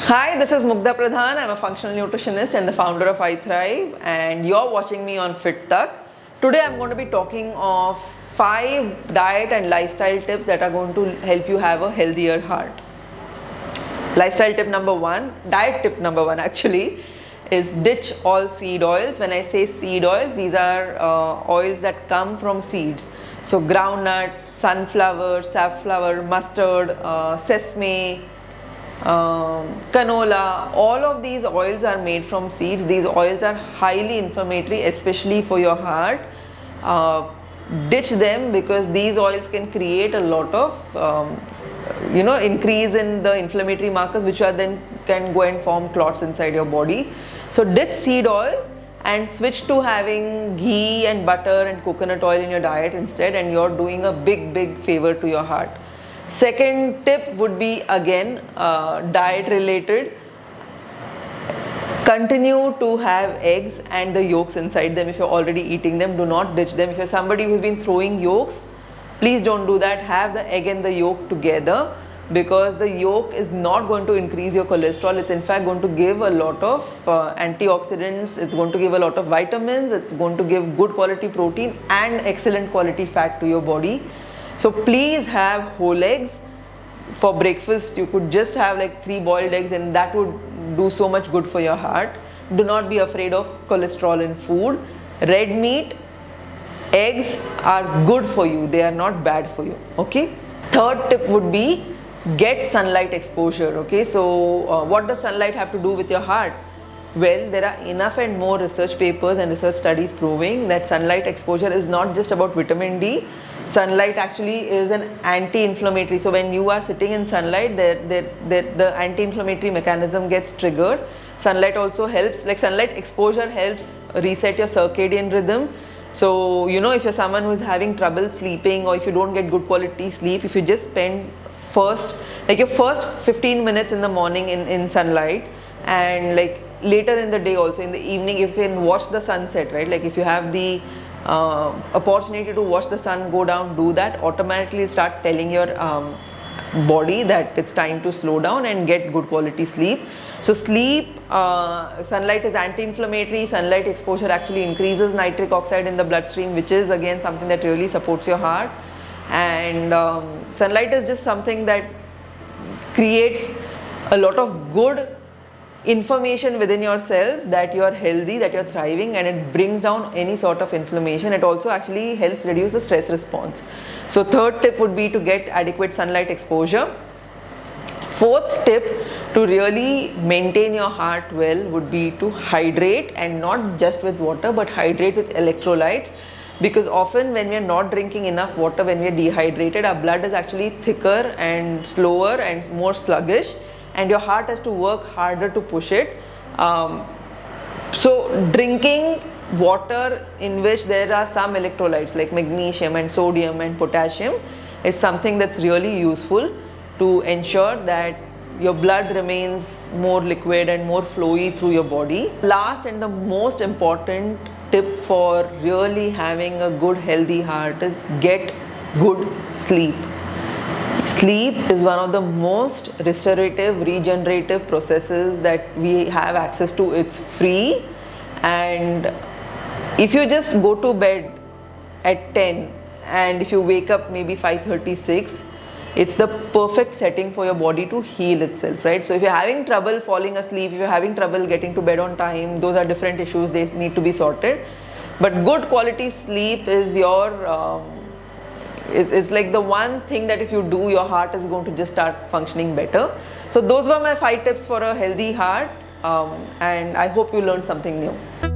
Hi, this is Mugdha Pradhan. I'm a functional nutritionist and the founder of I Thrive, and you're watching me on Fit Tuck. Today I'm going to be talking of 5 diet and lifestyle tips that are going to help you have a healthier heart. Lifestyle tip number 1, diet tip number 1 actually, is ditch all seed oils. When I say seed oils, these are oils that come from seeds. So groundnut, sunflower, safflower, mustard, sesame, canola, all of these oils are made from seeds. These oils are highly inflammatory, especially for your heart. Ditch them because these oils can create a lot of increase in the inflammatory markers, which are then can go and form clots inside your body. So ditch seed oils and switch to having ghee and butter and coconut oil in your diet instead, and you're doing a big favor to your heart. Second tip would be again diet related. Continue to have eggs and the yolks inside them if you're already eating them. Do not ditch them. If you're somebody who's been throwing yolks, please don't do that. Have the egg and the yolk together, because the yolk is not going to increase your cholesterol. It's in fact going to give a lot of antioxidants. It's going to give a lot of vitamins. It's going to give good quality protein and excellent quality fat to your body. So please have whole eggs. For breakfast, you could just have like 3 boiled eggs, and that would do so much good for your heart. Do not be afraid of cholesterol in food. Red meat, eggs are good for you. They are not bad for you. Okay. Third tip would be get sunlight exposure. Okay. So what does sunlight have to do with your heart? Well, there are enough and more research papers and research studies proving that sunlight exposure is not just about vitamin D. Sunlight actually is an anti-inflammatory. So when you are sitting in sunlight, the anti-inflammatory mechanism gets triggered. Sunlight also helps, like sunlight exposure helps reset your circadian rhythm. So, if you're someone who's having trouble sleeping, or if you don't get good quality sleep, if you just spend your first 15 minutes in the morning in sunlight, and like later in the day also in the evening, you can watch the sunset, right? Like if you have the opportunity to watch the sun go down, do that. Automatically start telling your body that it's time to slow down and get good quality sleep. So sunlight is anti-inflammatory. Sunlight exposure actually increases nitric oxide in the bloodstream, which is again something that really supports your heart. And sunlight is just something that creates a lot of good information within your cells that you are healthy, that you're thriving, and it brings down any sort of inflammation. It also actually helps reduce the stress response. So third tip would be to get adequate sunlight exposure. Fourth tip to really maintain your heart well would be to hydrate, and not just with water but hydrate with electrolytes, because often when we are not drinking enough water, when we are dehydrated, our blood is actually thicker and slower and more sluggish, and your heart has to work harder to push it. So drinking water in which there are some electrolytes like magnesium and sodium and potassium is something that's really useful to ensure that your blood remains more liquid and more flowy through your body. Last and the most important tip for really having a good healthy heart is get good sleep. Sleep is one of the most restorative, regenerative processes that we have access to. It's free, and if you just go to bed at 10 and if you wake up maybe 5:36, it's the perfect setting for your body to heal itself, right? So if you're having trouble falling asleep, if you're having trouble getting to bed on time, those are different issues. They need to be sorted. But good quality sleep is it's like the one thing that if you do, your heart is going to just start functioning better. So those were my 5 tips for a healthy heart, and I hope you learned something new.